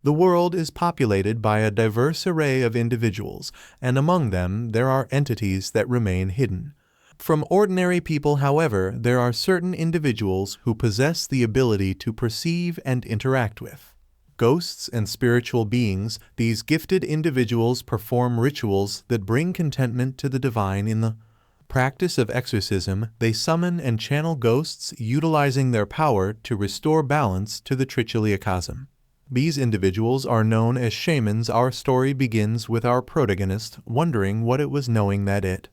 The world is populated by a diverse array of individuals, and among them there are entities that remain hidden. From ordinary people, however, there are certain individuals who possess the ability to perceive and interact with ghosts and spiritual beings. These gifted individuals perform rituals that bring contentment to the divine. In the practice of exorcism, they summon and channel ghosts, utilizing their power to restore balance to the trichiliocosm. These individuals are known as shamans. Our story begins with our protagonist wondering what it was, knowing that it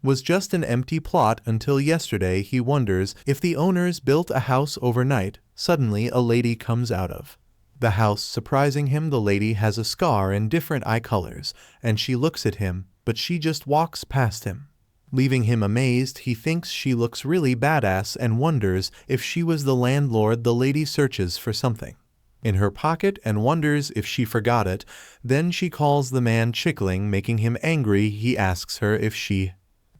was just an empty plot until yesterday. He wonders if the owners built a house overnight. Suddenly, a lady comes out of the house, surprising him. The lady has a scar and different eye colors, and she looks at him, but she just walks past him, leaving him amazed. He thinks she looks really badass and wonders if she was the landlord. The lady searches for something in her pocket and wonders if she forgot it. Then she calls the man Chickling, making him angry. He asks her if she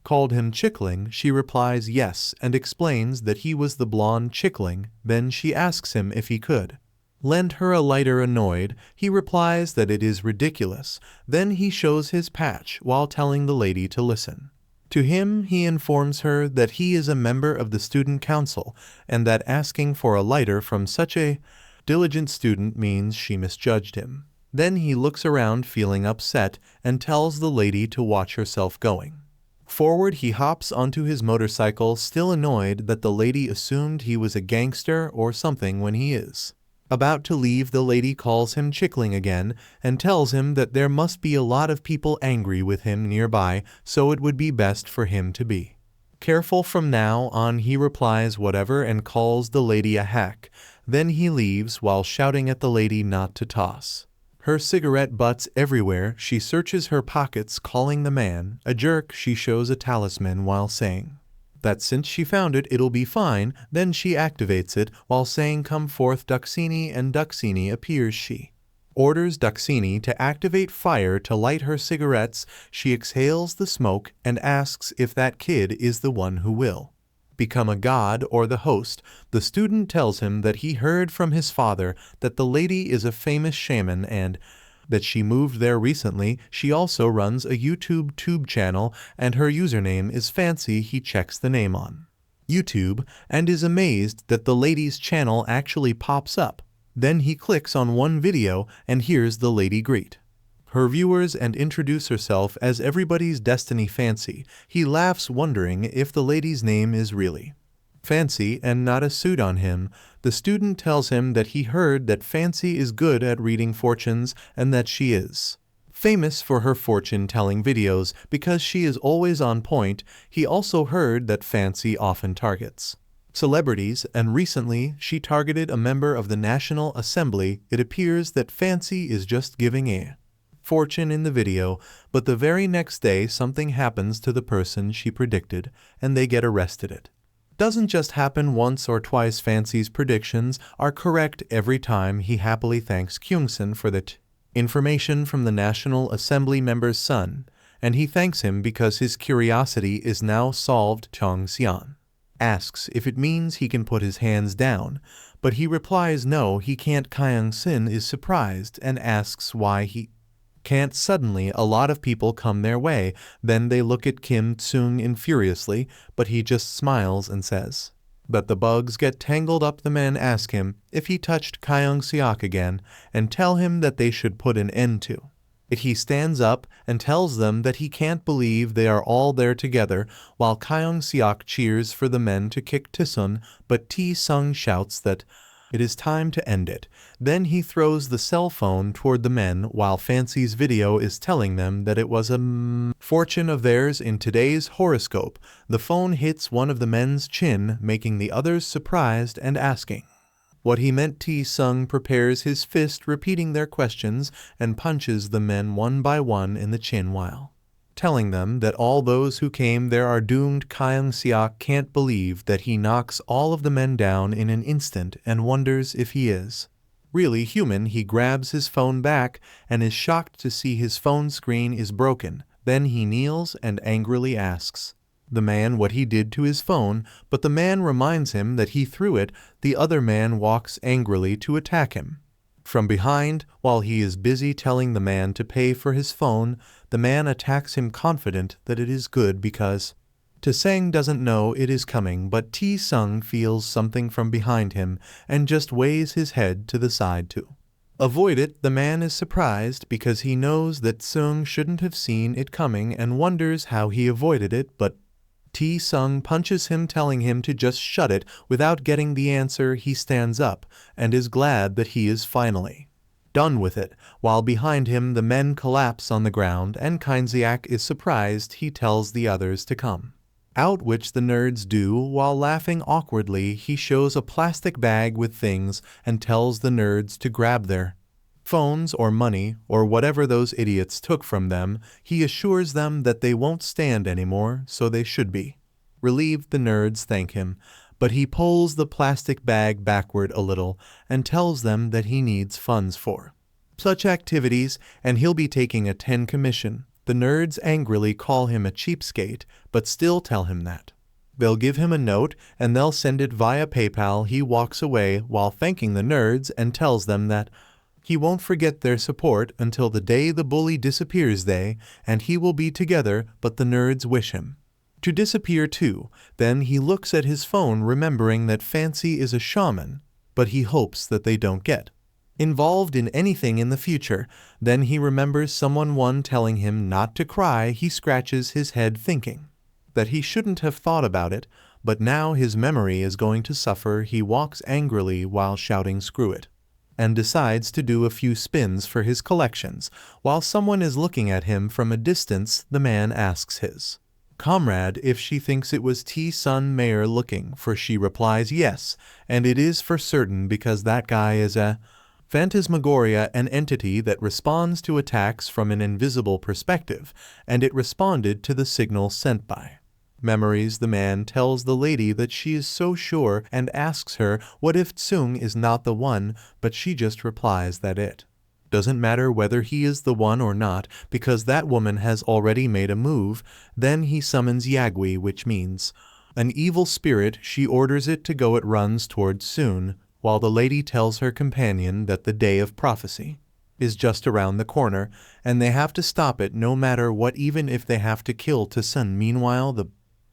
called him Chickling. She replies yes and explains that he was the blonde Chickling. Then she asks him if he could lend her a lighter. Annoyed, he replies that it is ridiculous. Then he shows his patch while telling the lady to listen to him. He informs her that he is a member of the student council and that asking for a lighter from such a diligent student means she misjudged him. Then he looks around feeling upset and tells the lady to watch herself. Going forward, he hops onto his motorcycle, still annoyed that the lady assumed he was a gangster or something. When he is about to leave, the lady calls him Chickling again and tells him that there must be a lot of people angry with him nearby, so it would be best for him to be careful from now on. He replies whatever and calls the lady a hack. Then he leaves while shouting at the lady not to toss her cigarette butts everywhere. She searches her pockets, calling the man a jerk. She shows a talisman while saying that since she found it, it'll be fine. Then she activates it while saying come forth Dukshini, and Dukshini appears. She orders Dukshini to activate fire to light her cigarettes. She exhales the smoke and asks if that kid is the one who will become a god or the host. The student tells him that he heard from his father that the lady is a famous shaman and that she moved there recently. She also runs a YouTube channel and her username is Fancy. He checks the name on YouTube and is amazed that the lady's channel actually pops up. Then he clicks on one video and hears the lady greet her viewers and introduce herself as everybody's Destiny Fancy. He laughs, wondering if the lady's name is really Fancy and not a suit on him. The student tells him that he heard that Fancy is good at reading fortunes and that she is famous for her fortune-telling videos because she is always on point. He also heard that Fancy often targets celebrities, and recently she targeted a member of the National Assembly. It appears that Fancy is just giving a fortune in the video, but the very next day something happens to the person she predicted and they get arrested. It doesn't just happen once or twice. Fancy's predictions are correct every time. He happily thanks Kyungsun for the information from the National Assembly member's son, and he thanks him because his curiosity is now solved. Chong Xian asks if it means he can put his hands down, but he replies no, he can't. Kyung-sin is surprised and asks why he can't. Suddenly, a lot of people come their way. Then they look at Kim Sung-in furiously, but he just smiles and says that the bugs get tangled up. The men ask him if he touched Kyung-seok again and tell him that they should put an end to it. He stands up and tells them that he can't believe they are all there together, while Kyung-seok cheers for the men to kick Tae-Sung, but Tae-Sung shouts that it is time to end it. Then he throws the cell phone toward the men while Fancy's video is telling them that it was a fortune of theirs in today's horoscope. The phone hits one of the men's chin, making the others surprised and asking what he meant. Tae-Sung prepares his fist, repeating their questions, and punches the men one by one in the chin while telling them that all those who came there are doomed. Kyung-seok can't believe that he knocks all of the men down in an instant and wonders if he is really human. He grabs his phone back and is shocked to see his phone screen is broken. Then he kneels and angrily asks the man what he did to his phone, but the man reminds him that he threw it. The other man walks angrily to attack him. From behind, while he is busy telling the man to pay for his phone, the man attacks him confident that it is good because Tae-Sung doesn't know it is coming, but Tae-Sung feels something from behind him and just waves his head to the side to avoid it. The man is surprised because he knows that Tae-Sung shouldn't have seen it coming and wonders how he avoided it, but Tae-Sung punches him, telling him to just shut it. Without getting the answer, he stands up and is glad that he is finally done with it. While behind him the men collapse on the ground and Kinsiak is surprised. He tells the others to come out, which the nerds do. While laughing awkwardly, he shows a plastic bag with things and tells the nerds to grab their phones or money or whatever those idiots took from them. He assures them that they won't stand anymore, so they should be relieved. The nerds thank him, but he pulls the plastic bag backward a little and tells them that he needs funds for such activities and he'll be taking a 10 commission. The nerds angrily call him a cheapskate, but still tell him that they'll give him a note and they'll send it via PayPal. He walks away while thanking the nerds and tells them that he won't forget their support until the day the bully disappears. They and he will be together, but the nerds wish him to disappear too. Then he looks at his phone, remembering that Fancy is a shaman, but he hopes that they don't get involved in anything in the future. Then he remembers someone telling him not to cry. He scratches his head thinking that he shouldn't have thought about it, but now his memory is going to suffer. He walks angrily while shouting "screw it," and decides to do a few spins for his collections. While someone is looking at him from a distance, the man asks his comrade if she thinks it was Tae-Sung Mayor looking for. She replies yes, and it is for certain because that guy is a phantasmagoria, an entity that responds to attacks from an invisible perspective, and it responded to the signal sent by memories. The man tells the lady that she is so sure and asks her what if Tae-Sung is not the one, but she just replies that it doesn't matter whether he is the one or not because that woman has already made a move. Then he summons Yagwi, which means an evil spirit. She orders it to go. It runs towards Tae-Sung, while the lady tells her companion that the day of prophecy is just around the corner and they have to stop it no matter what, even if they have to kill Tae-Sung. Meanwhile, the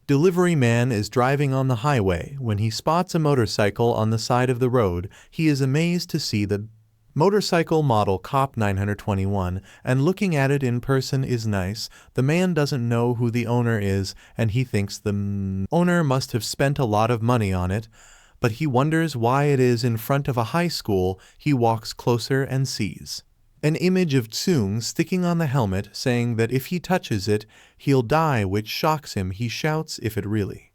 delivery man is driving on the highway when he spots a motorcycle on the side of the road. He is amazed to see the motorcycle model Cop 921, and looking at it in person is nice. The man doesn't know who the owner is and he thinks the owner must have spent a lot of money on it, but he wonders why it is in front of a high school. He walks closer and sees an image of Tae-Sung sticking on the helmet, saying that if he touches it, he'll die, which shocks him. He shouts if it really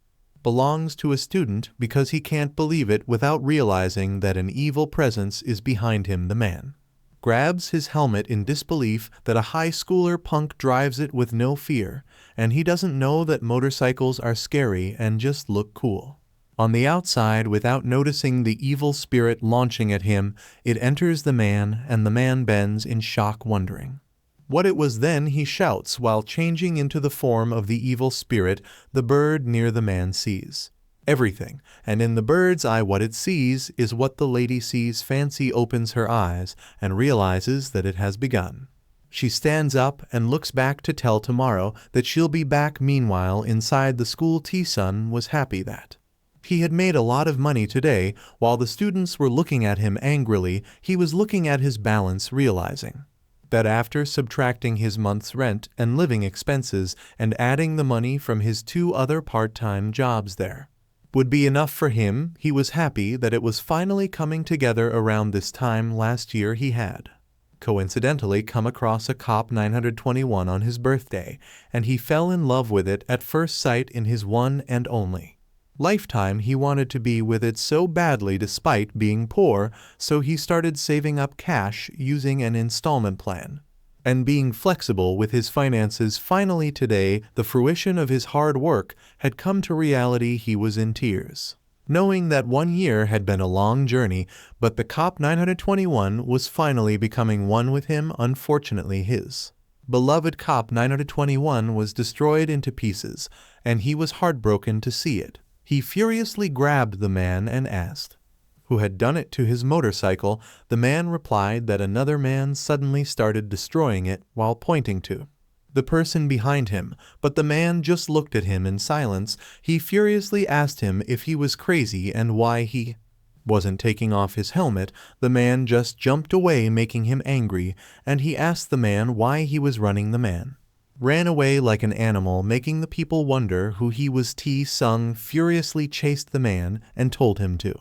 belongs to a student because he can't believe it without realizing that an evil presence is behind him. The man grabs his helmet in disbelief that a high schooler punk drives it with no fear, and he doesn't know that motorcycles are scary and just look cool on the outside. Without noticing the evil spirit launching at him, it enters the man and the man bends in shock, wondering what it was. Then he shouts while changing into the form of the evil spirit. The bird near the man sees everything, and in the bird's eye what it sees is what the lady sees. Fancy opens her eyes and realizes that it has begun. She stands up and looks back to tell tomorrow that she'll be back. Meanwhile, inside the school, Tae-Sung was happy that he had made a lot of money today. While the students were looking at him angrily, he was looking at his balance, realizing that after subtracting his month's rent and living expenses and adding the money from his 2 other part-time jobs, there would be enough for him. He was happy that it was finally coming together. Around this time last year, he had coincidentally come across a Cop 921 on his birthday, and he fell in love with it at first sight. In his one and only lifetime, he wanted to be with it so badly despite being poor, so he started saving up cash using an installment plan and being flexible with his finances. Finally today, the fruition of his hard work had come to reality. He was in tears, knowing that 1 year had been a long journey, but the Cop 921 was finally becoming one with him. Unfortunately, his beloved Cop 921 was destroyed into pieces, and he was heartbroken to see it. He furiously grabbed the man and asked who had done it to his motorcycle, the man replied that another man suddenly started destroying it while pointing to the person behind him, but the man just looked at him in silence. He furiously asked him if he was crazy and why he wasn't taking off his helmet. The man just jumped away, making him angry, and he asked the man why he was running. The man ran away like an animal, making the people wonder who he was. Tae-Sung furiously chased the man and told him to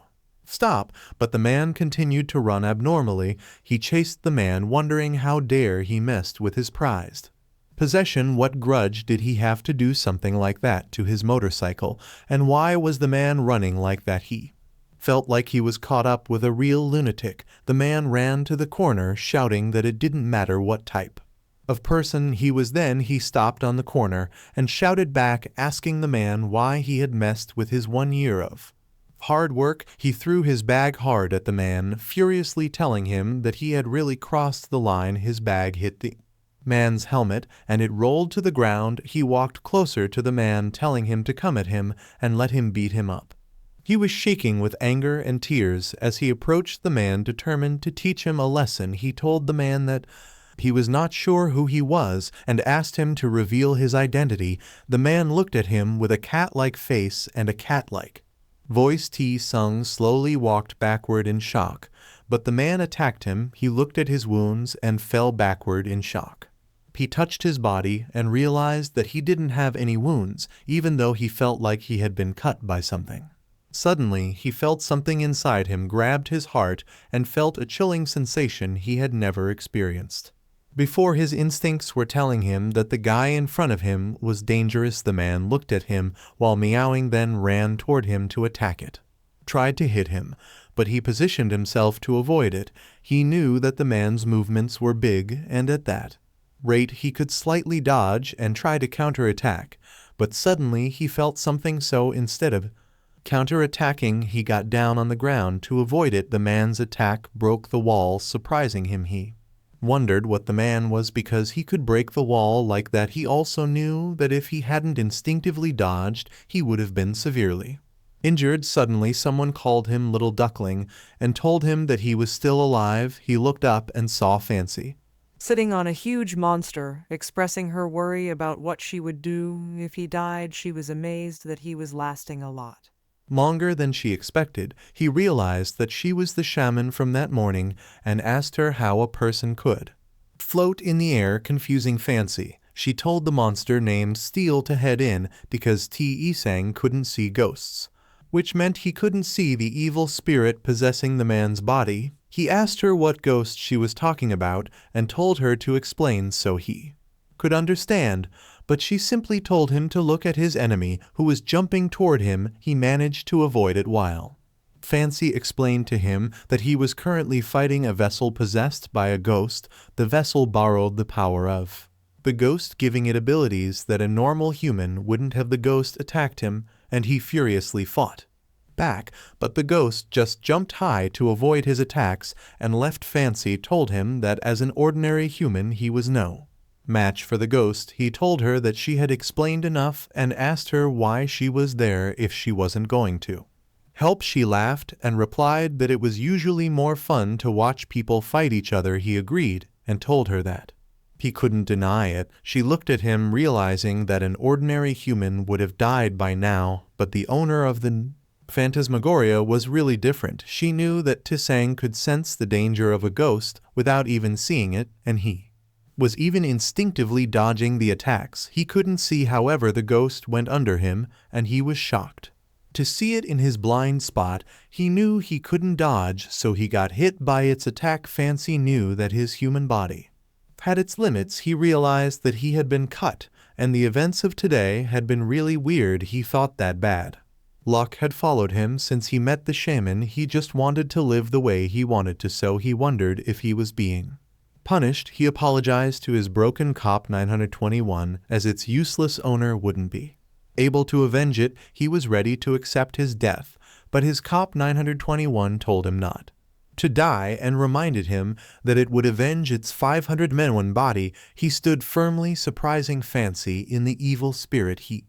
stop, but the man continued to run abnormally. He chased the man, wondering how dare he messed with his prized possession. What grudge did he have to do something like that to his motorcycle, and why was the man running like that? He felt like he was caught up with a real lunatic. The man ran to the corner, shouting that it didn't matter what type of person he was. Then he stopped on the corner and shouted back, asking the man why he had messed with his 1 year of hard work. He threw his bag hard at the man, furiously telling him that he had really crossed the line. His bag hit the man's helmet and it rolled to the ground. He walked closer to the man, telling him to come at him and let him beat him up. He was shaking with anger and tears as he approached the man, determined to teach him a lesson. He told the man that he was not sure who he was and asked him to reveal his identity. The man looked at him with a cat-like face and a cat-like voice. Tae-Sung slowly walked backward in shock, but the man attacked him. He looked at his wounds and fell backward in shock. He touched his body and realized that he didn't have any wounds, even though he felt like he had been cut by something. Suddenly, he felt something inside him grabbed his heart and felt a chilling sensation he had never experienced before. His instincts were telling him that the guy in front of him was dangerous. The man looked at him while meowing, then ran toward him to attack it. Tried to hit him, but he positioned himself to avoid it. He knew that the man's movements were big, and at that rate he could slightly dodge and try to counterattack, but suddenly he felt something, so instead of counterattacking, he got down on the ground to avoid it. The man's attack broke the wall, surprising him. He wondered what the man was because he could break the wall like that. He also knew that if he hadn't instinctively dodged, he would have been severely injured. Suddenly, someone called him Little Duckling and told him that he was still alive. He looked up and saw Fancy sitting on a huge monster, expressing her worry about what she would do if he died. She was amazed that he was lasting a lot longer than she expected. He realized that she was the shaman from that morning and asked her how a person could float in the air, confusing Fancy. She told the monster named Steel to head in because Tae-Sung couldn't see ghosts, which meant he couldn't see the evil spirit possessing the man's body. He asked her what ghost she was talking about and told her to explain so he could understand, but she simply told him to look at his enemy who was jumping toward him. He managed to avoid it while Fancy explained to him that he was currently fighting a vessel possessed by a ghost. The vessel borrowed the power of the ghost, giving it abilities that a normal human wouldn't have. The ghost attacked him and he furiously fought back, but the ghost just jumped high to avoid his attacks and left. Fancy told him that as an ordinary human he was no match for the ghost. He told her that she had explained enough and asked her why she was there if she wasn't going to help. She laughed and replied that it was usually more fun to watch people fight each other. He agreed and told her that he couldn't deny it. She looked at him, realizing that an ordinary human would have died by now, but the owner of the phantasmagoria was really different. She knew that Tae-Sung could sense the danger of a ghost without even seeing it, and he was even instinctively dodging the attacks. He couldn't see, however, the ghost went under him, and he was shocked to see it in his blind spot. He knew he couldn't dodge, so he got hit by its attack. Fancy knew that his human body had its limits. He realized that he had been cut, and the events of today had been really weird. He thought that bad luck had followed him since he met the shaman. He just wanted to live the way he wanted to, so he wondered if he was being punished. He apologized to his broken Cop 921 as its useless owner wouldn't be able to avenge it. He was ready to accept his death, but his Cop 921 told him not to die and reminded him that it would avenge its 500 men one body. He stood firmly, surprising Fancy in the evil spirit he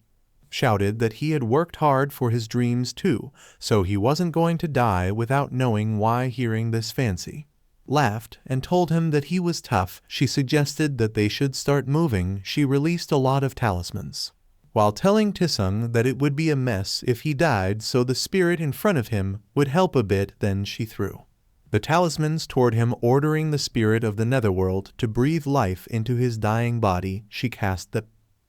shouted that he had worked hard for his dreams too, so he wasn't going to die without knowing why. Hearing this, Fancy laughed and told him that he was tough. She suggested that they should start moving. She released a lot of talismans, while telling Tae-Sung that it would be a mess if he died, so the spirit in front of him would help a bit. Then she threw the talismans toward him, ordering the spirit of the netherworld to breathe life into his dying body. She cast the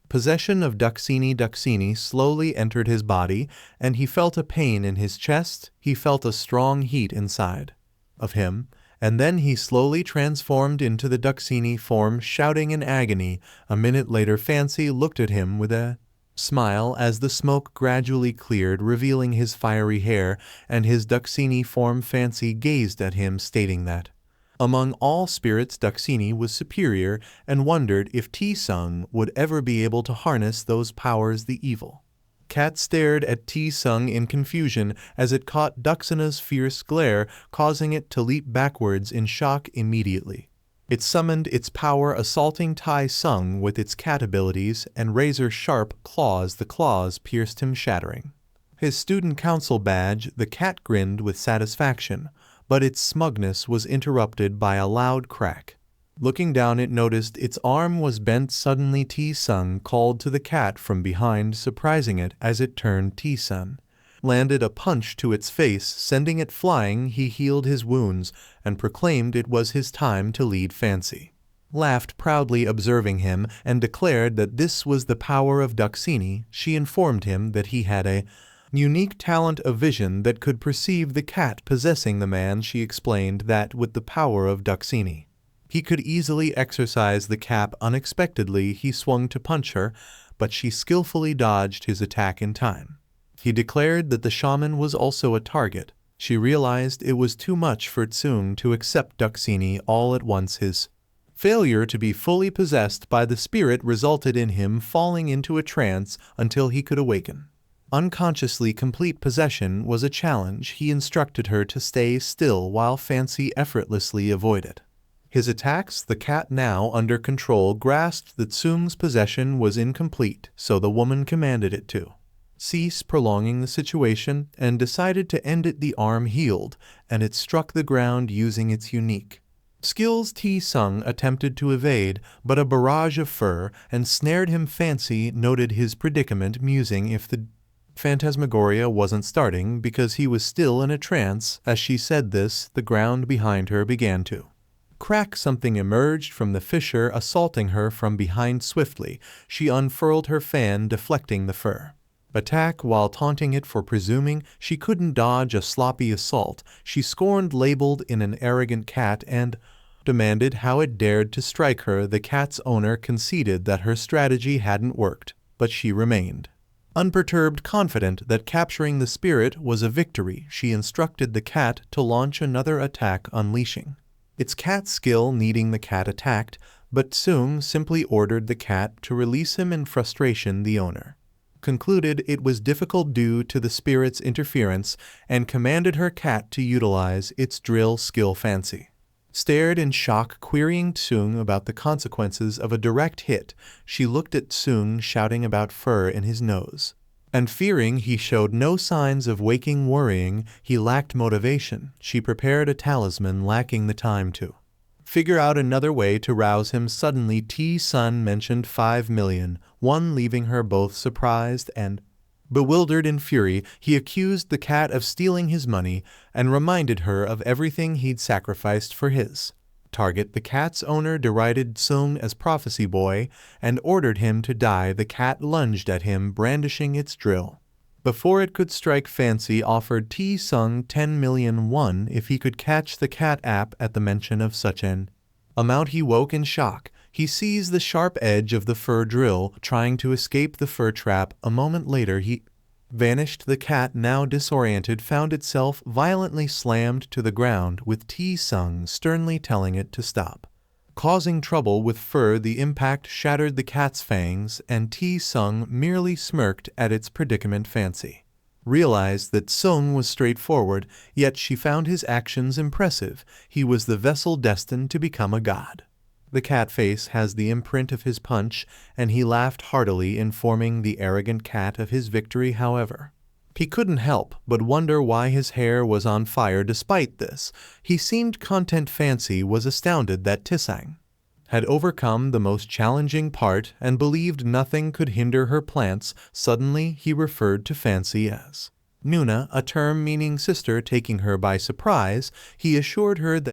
possession of Dueoksini. Dueoksini slowly entered his body, and he felt a pain in his chest. He felt a strong heat inside of him, and then he slowly transformed into the Dueoksini form, shouting in agony. A minute later, Fancy looked at him with a smile as the smoke gradually cleared, revealing his fiery hair and his Dueoksini form. Fancy gazed at him, stating that among all spirits Dueoksini was superior, and wondered if Tae-Sung would ever be able to harness those powers. The evil cat stared at Tae-Sung in confusion as it caught Dueoksini's fierce glare, causing it to leap backwards in shock. Immediately, it summoned its power, assaulting Tae-Sung with its cat abilities and razor-sharp claws. The claws pierced him, shattering his student council badge. The cat grinned with satisfaction, but its smugness was interrupted by a loud crack. Looking down, it noticed its arm was bent. Suddenly, Tae-Sung called to the cat from behind, surprising it as it turned. Tae-Sung landed a punch to its face, sending it flying. He healed his wounds and proclaimed it was his time to lead. Fancy laughed proudly, observing him, and declared that this was the power of Dueoksini. She informed him that he had a unique talent of vision that could perceive the cat possessing the man. She explained that with the power of Dueoksini, he could easily exercise the cap. Unexpectedly, he swung to punch her, but she skillfully dodged his attack in time. He declared that the shaman was also a target. She realized it was too much for Tae-Sung to accept Dueoksini all at once. His failure to be fully possessed by the spirit resulted in him falling into a trance until he could awaken. Unconsciously, complete possession was a challenge. He instructed her to stay still while Fancy effortlessly avoided his attacks. The cat, now under control, grasped that Tae-Sung's possession was incomplete, so the woman commanded it to cease prolonging the situation and decided to end it. The arm healed, and it struck the ground using its unique skills. Tae-Sung attempted to evade, but a barrage of fur ensnared him. Fancy noted his predicament, musing if the phantasmagoria wasn't starting because he was still in a trance. As she said this, the ground behind her began to crack. Something emerged from the fissure, assaulting her from behind. Swiftly, she unfurled her fan, deflecting the fur attack while taunting it for presuming she couldn't dodge a sloppy assault. She scorned, labeled in an arrogant cat, and demanded how it dared to strike her. The cat's owner conceded that her strategy hadn't worked, but she remained unperturbed, confident that capturing the spirit was a victory. She instructed the cat to launch another attack, unleashing its cat skill, needing the cat attacked, but Tae-Sung simply ordered the cat to release him. In frustration, the owner concluded it was difficult due to the spirit's interference and commanded her cat to utilize its drill skill. Fancy stared in shock, querying Tae-Sung about the consequences of a direct hit. She looked at Tae-Sung, shouting about fur in his nose, and fearing he showed no signs of waking, worrying he lacked motivation. She prepared a talisman, lacking the time to figure out another way to rouse him. Suddenly, Tae-Sung mentioned 5 million, leaving her both surprised and bewildered. In fury, he accused the cat of stealing his money and reminded her of everything he'd sacrificed for his target. The cat's owner derided Tae-Sung as prophecy boy and ordered him to die. The cat lunged at him, brandishing its drill. Before it could strike, Fancy offered Tae-Sung 10 million won if he could catch the cat app. At the mention of such an amount, he woke in shock. He seized the sharp edge of the fur drill, trying to escape the fur trap. A moment later, he vanished. The cat, now disoriented, found itself violently slammed to the ground, with Tae-Sung sternly telling it to stop causing trouble with fur. The impact shattered the cat's fangs, and Tae-Sung merely smirked at its predicament. Fancy realized that Tae-Sung was straightforward, yet she found his actions impressive. He was the vessel destined to become a god. The cat face has the imprint of his punch, and he laughed heartily, informing the arrogant cat of his victory. However, he couldn't help but wonder why his hair was on fire. Despite this, he seemed content. Fancy was astounded that Tae-Sung had overcome the most challenging part and believed nothing could hinder her plans. Suddenly, he referred to Fancy as Nuna, a term meaning sister. Taking her by surprise, he assured her that